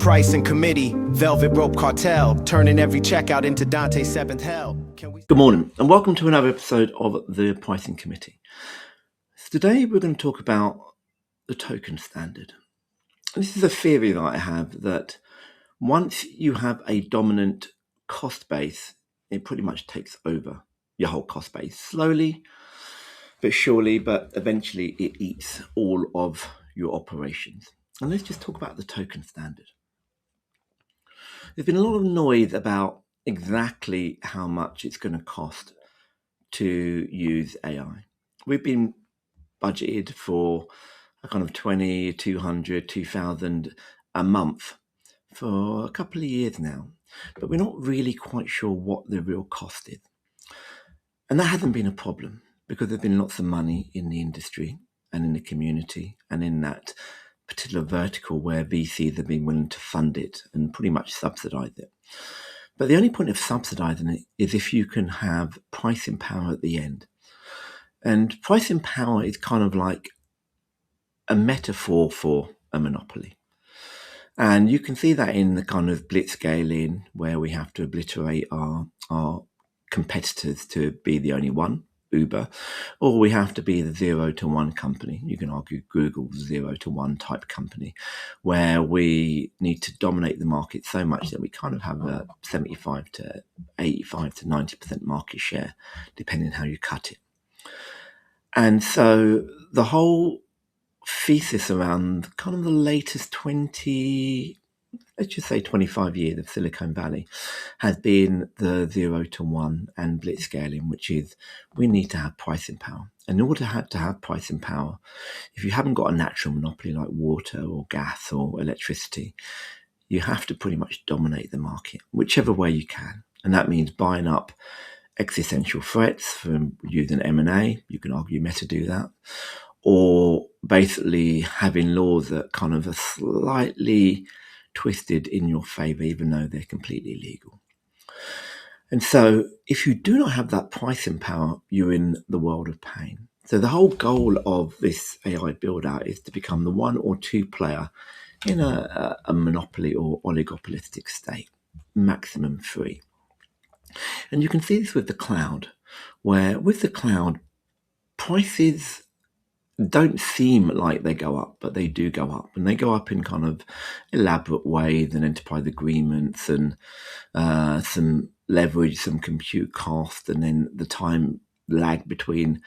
pricing committee, velvet rope cartel, turning every checkout into Dante's seventh hell. Good morning and welcome to another episode of the Pricing Committee. So today we're going to talk about the token standard. And this is a theory that I have that once you have a dominant cost base, it pretty much takes over your whole cost base slowly but surely, but eventually it eats all of your operations. And let's just talk about the token standard. There's been a lot of noise about exactly how much it's going to cost to use AI. We've been budgeted for a kind of 20, 200, 2000 a month for a couple of years now, but we're not really quite sure what the real cost is. And that hasn't been a problem because there's been lots of money in the industry and in the community and in that particular vertical where VCs have been willing to fund it and pretty much subsidize it. But the only point of subsidizing it is if you can have pricing power at the end. And pricing power is kind of like a metaphor for a monopoly. And you can see that in the kind of blitzscaling where we have to obliterate our competitors to be the only one, Uber, or we have to be the 0 to 1 company. You can argue Google's 0 to 1 type company, where we need to dominate the market so much that we kind of have a 75 to 85 to 90% market share, depending on how you cut it. And so the whole thesis around kind of the latest 25 years of Silicon Valley has been the 0 to 1 and blitzscaling, which is we need to have pricing power. And in order to have pricing power, if you haven't got a natural monopoly like water or gas or electricity, you have to pretty much dominate the market, whichever way you can. And that means buying up existential threats from using M&A. You can argue Meta do that. Or basically having laws that kind of are slightly twisted in your favor, even though they're completely illegal. And so if you do not have that pricing power, you're in the world of pain. So the whole goal of this AI build out is to become the 1 or 2 player in a monopoly or oligopolistic state, maximum 3. And you can see this with the cloud, where with the cloud, prices don't seem like they go up, but they do go up, and they go up in kind of elaborate ways and enterprise agreements and some leverage, some compute cost, and then the time lag between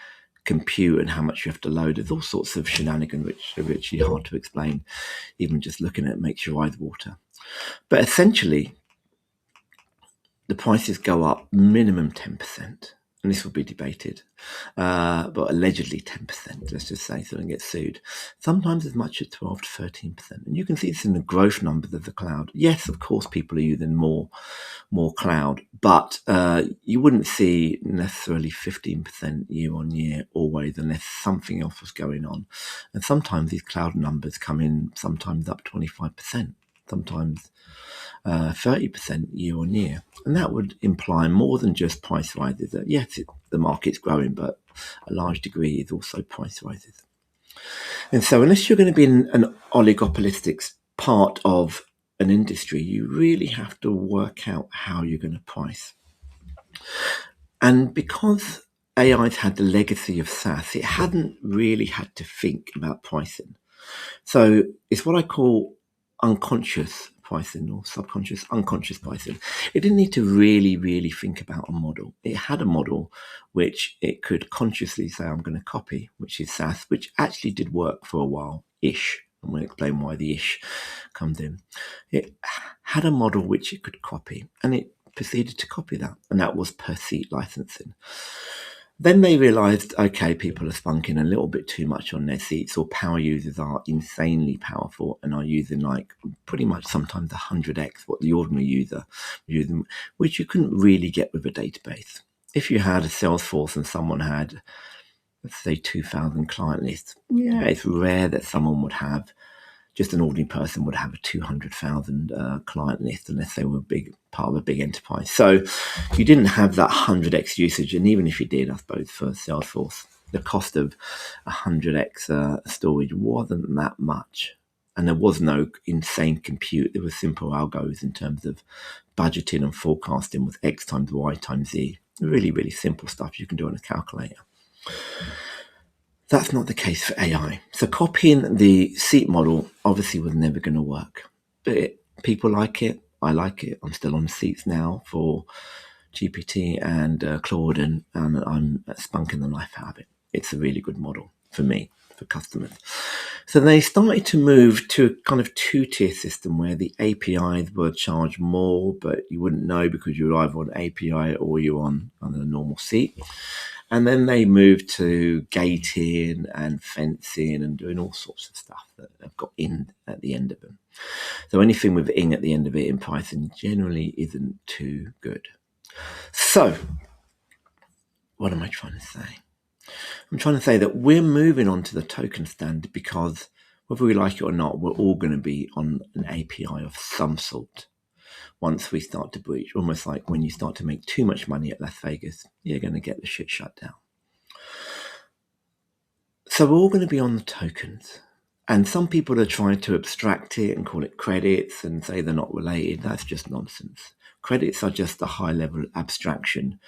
compute and how much you have to load. There's all sorts of shenanigans which are actually hard to explain. Even just looking at it makes your eyes water. But essentially, the prices go up minimum 10%. And this will be debated, but allegedly 10%, let's just say, so they get sued. Sometimes as much as 12 to 13%. And you can see this in the growth numbers of the cloud. Yes, of course, people are using more cloud, but you wouldn't see necessarily 15% year on year always unless something else was going on. And sometimes these cloud numbers come in sometimes up 25%, sometimes 30% year on year. And that would imply more than just price rises. That yes, the market's growing, but a large degree is also price rises. And so unless you're going to be in an oligopolistic part of an industry, you really have to work out how you're going to price. And because AI's had the legacy of SaaS, it hadn't really had to think about pricing. So it's what I call unconscious pricing or subconscious, unconscious pricing. It didn't need to really think about a model. It had a model which it could consciously say, I'm going to copy, which is SaaS, which actually did work for a while-ish. I'm going to explain why the ish comes in. It had a model which it could copy, and it proceeded to copy that, and that was per seat licensing. Then they realized, okay, people are spunking a little bit too much on their seats, or power users are insanely powerful and are using like pretty much sometimes 100x what the ordinary user was using, which you couldn't really get with a database. If you had a Salesforce and someone had, let's say, 2,000 client lists, yeah, it's rare that someone would have, just an ordinary person would have a 200,000 client list unless they were a big part of a big enterprise. So you didn't have that 100x usage. And even if you did, I suppose for Salesforce, the cost of 100x storage wasn't that much. And there was no insane compute. There were simple algos in terms of budgeting and forecasting with X times Y times Z. Really, really simple stuff you can do on a calculator. That's not the case for AI. So copying the seat model obviously was never going to work. But people like it. I like it. I'm still on seats now for GPT and Claude, and I'm spunking the life out of it. It's a really good model for me, for customers. So they started to move to a kind of two-tier system where the APIs were charged more, but you wouldn't know because you're either on API or you're on a normal seat. And then they moved to gating and fencing and doing all sorts of stuff that have got ing at the end of them. So anything with ing at the end of it in Python generally isn't too good. So what am I trying to say? I'm trying to say that we're moving on to the token standard because whether we like it or not, we're all going to be on an API of some sort once we start to breach. Almost like when you start to make too much money at Las Vegas, you're going to get the shit shut down. So we're all going to be on the tokens. And some people are trying to abstract it and call it credits and say they're not related. That's just nonsense. Credits are just a high-level abstraction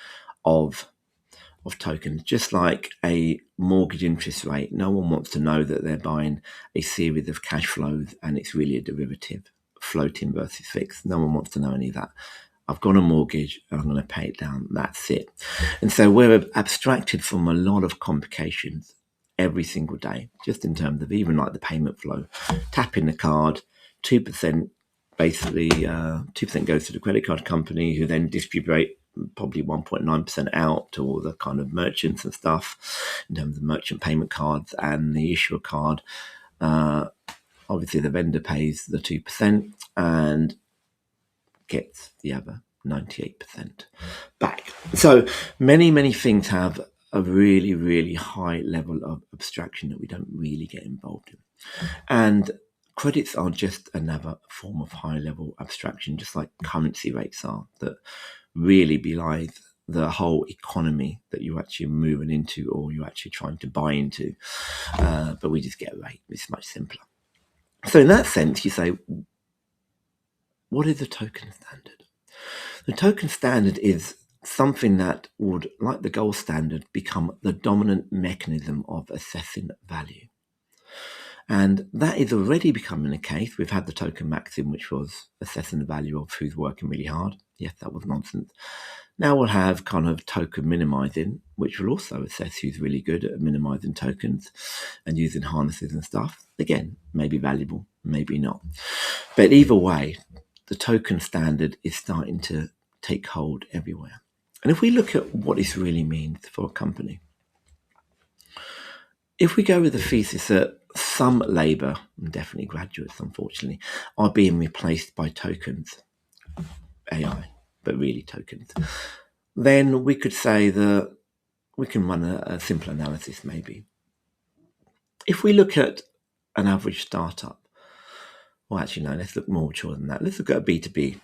of tokens, just like a mortgage interest rate. No one wants to know that they're buying a series of cash flows and it's really a derivative, floating versus fixed. No one wants to know any of that. I've got a mortgage and I'm going to pay it down. That's it. And so we're abstracted from a lot of complications every single day, just in terms of even like the payment flow. Tapping the card, 2%, basically 2% goes to the credit card company who then distribute probably 1.9% out to all the kind of merchants and stuff in terms of merchant payment cards, and the issuer card. Obviously, the vendor pays the 2% and gets the other 98% back. So many things have a really, really high level of abstraction that we don't really get involved in. And credits are just another form of high-level abstraction, just like currency rates are, that really belies the whole economy that you're actually moving into or you're actually trying to buy into. But we just get a rate. It's much simpler. So in that sense, you say, what is the token standard? The token standard is something that would, like the gold standard, become the dominant mechanism of assessing value. And that is already becoming the case. We've had the token maxim, which was assessing the value of who's working really hard. Yes, that was nonsense. Now we'll have kind of token minimizing, which will also assess who's really good at minimizing tokens and using harnesses and stuff. Again, maybe valuable, maybe not. But either way, the token standard is starting to take hold everywhere. And if we look at what this really means for a company, if we go with the thesis that some labour, and definitely graduates unfortunately, are being replaced by tokens, AI, but really tokens, then we could say that we can run a simple analysis maybe. If we look at an average startup, well actually no, let's look more mature than that. Let's look at a B2B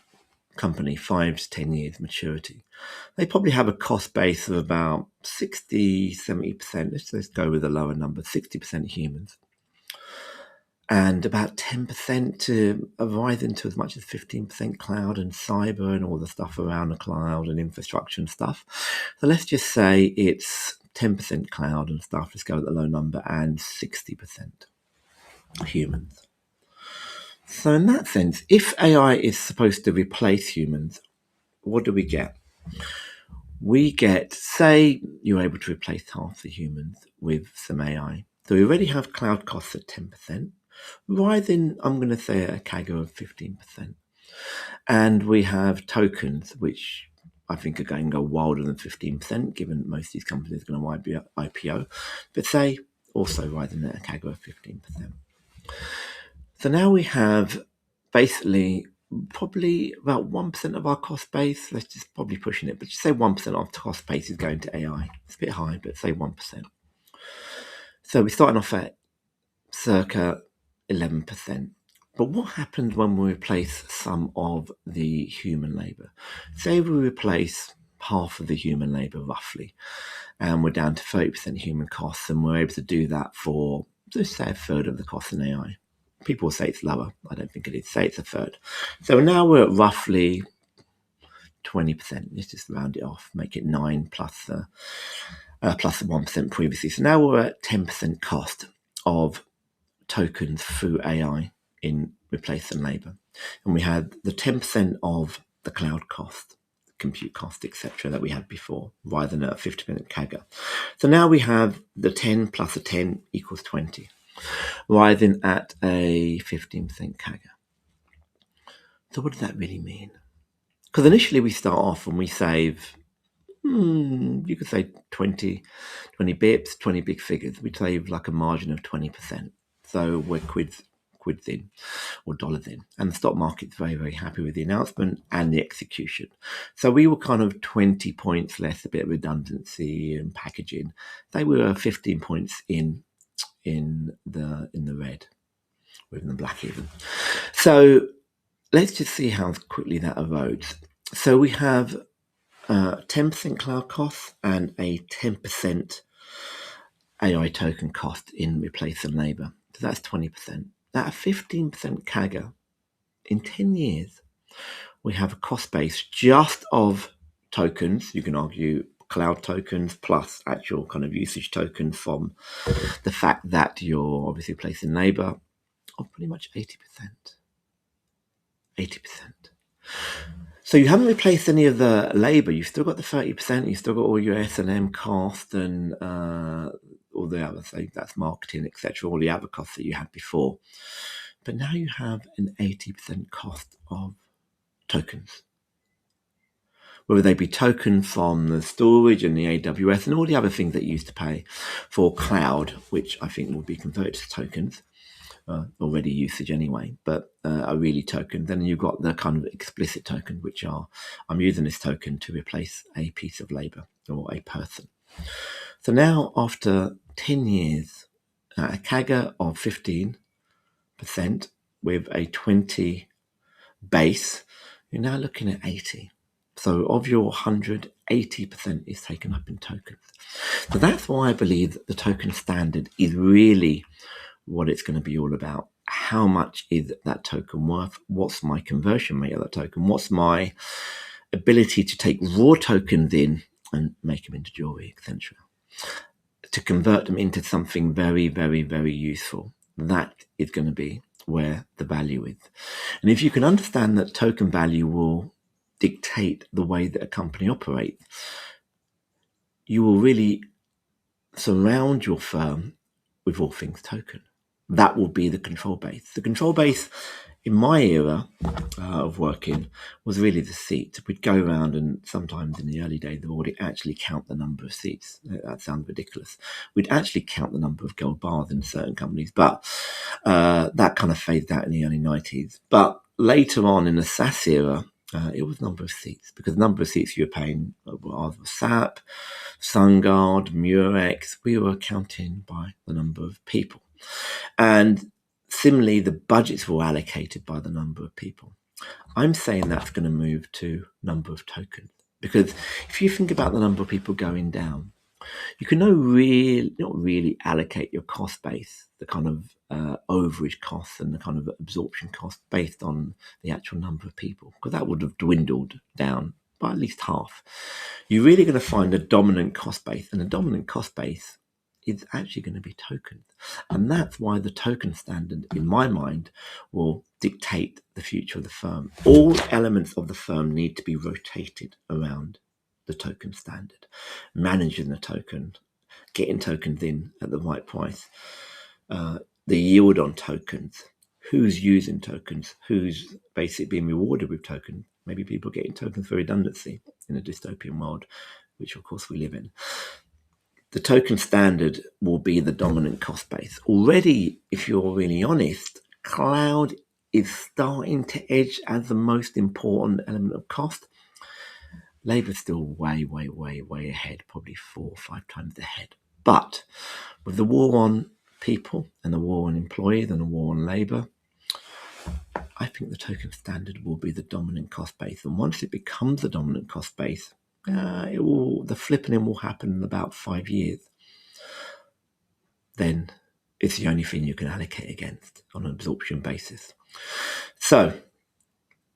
company, 5 to 10 years maturity. They probably have a cost base of about 60, 70%. Let's go with a lower number, 60% humans. And about 10% to rising to as much as 15% cloud and cyber and all the stuff around the cloud and infrastructure and stuff. So let's just say it's 10% cloud and stuff. Let's go with the low number, and 60% humans. So in that sense, if AI is supposed to replace humans, what do we get? We get, say, you're able to replace half the humans with some AI. So we already have cloud costs at 10%, rising, I'm going to say, a CAGR of 15%. And we have tokens, which I think are going to go wilder than 15%, given that most of these companies are going to IPO, but say also rising at a CAGR of 15%. So now we have basically probably about 1% of our cost base. Let's just probably pushing it, but just say 1% of our cost base is going to AI. It's a bit high, but say 1%. So we're starting off at circa 11%. But what happens when we replace some of the human labour? Say we replace half of the human labour roughly, and we're down to 30% human costs, and we're able to do that for, let's say, a third of the cost in AI. People will say it's lower. I don't think it is. Say it's a third. So now we're at roughly 20%. Let's just round it off, make it 9 plus the 1% previously. So now we're at 10% cost of tokens through AI in replacement labour. And we had the 10% of the cloud cost, compute cost, etc., that we had before, rather than a 50% CAGR. So now we have the 10 plus a 10 equals 20, rising at a 15% CAGR. So what does that really mean? Because initially we start off and we save, you could say 20 bips, 20 big figures. We save like a margin of 20%. So we're quids in or dollars in. And the stock market's very, very happy with the announcement and the execution. So we were kind of 20 points less, a bit of redundancy and packaging. They were 15 points in the red, or even the black even. So let's just see how quickly that erodes. So we have 10% cloud cost and a 10% AI token cost in replacement labour. So that's 20%. At a 15% CAGR, in 10 years, we have a cost base just of tokens. You can argue cloud tokens plus actual kind of usage tokens from the fact that you're obviously replacing labour of pretty much 80%. 80%. So you haven't replaced any of the labour. You've still got the 30%. You've still got all your S&M cost and all the other things. That's marketing, etc. All the other costs that you had before. But now you have an 80% cost of tokens. Whether they be tokens from the storage and the AWS and all the other things that you used to pay for cloud, which I think will be converted to tokens. Already usage anyway, but are really tokens. Then you've got the kind of explicit token, which are, I'm using this token to replace a piece of labour or a person. So now after 10 years, a CAGR of 15% with a 20 base, you're now looking at 80. So of your 100, 80% is taken up in tokens. So that's why I believe that the token standard is really what it's going to be all about. How much is that token worth? What's my conversion rate of that token? What's my ability to take raw tokens in and make them into jewelry, etc., to convert them into something very, very, very useful? That is going to be where the value is. And if you can understand that token value will dictate the way that a company operates, you will really surround your firm with all things token. That will be the control base. The control base in my era of working was really the seats. We'd go around and sometimes in the early days of audit actually count the number of seats. That sounds ridiculous. We'd actually count the number of gold bars in certain companies, but that kind of phased out in the early 90s. But later on in the SaaS era, it was number of seats, because the number of seats you were paying were either SAP, SunGard, Murex. We were counting by the number of people. And similarly, the budgets were allocated by the number of people. I'm saying that's going to move to number of tokens, because if you think about the number of people going down, you can not really allocate your cost base, the kind of overage costs and the kind of absorption cost based on the actual number of people, because that would have dwindled down by at least half. You're really going to find a dominant cost base, and the dominant cost base is actually going to be tokens. And that's why the token standard, in my mind, will dictate the future of the firm. All elements of the firm need to be rotated around the token standard, managing the token, getting tokens in at the right price, the yield on tokens, who's using tokens, who's basically being rewarded with tokens. Maybe people getting tokens for redundancy in a dystopian world, which of course we live in. The token standard will be the dominant cost base. Already, if you're really honest, cloud is starting to edge as the most important element of cost. Labour's still way, way, way, way ahead, probably 4 or 5 times ahead. But with the war on people and the war on employees and the war on labour, I think the token standard will be the dominant cost base. And once it becomes the dominant cost base, the flipping will happen in about 5 years. Then it's the only thing you can allocate against on an absorption basis. So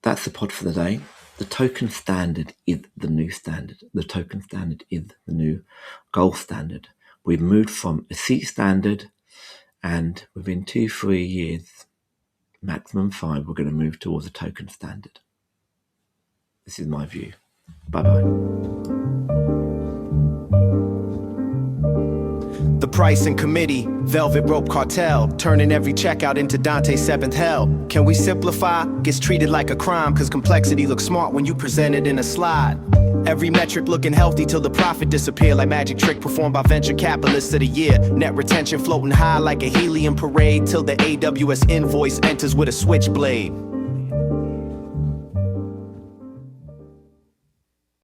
that's the pod for the day. The token standard is the new standard. The token standard is the new gold standard. We've moved from a seat standard, and within 2-3 years, maximum 5, we're going to move towards a token standard. This is my view. Bye-bye. The pricing committee, velvet rope cartel, turning every checkout into Dante's seventh hell. Can we simplify? Gets treated like a crime, cause complexity looks smart when you present it in a slide. Every metric looking healthy till the profit disappear, like magic trick performed by venture capitalists of the year. Net retention floating high like a helium parade till the AWS invoice enters with a switchblade.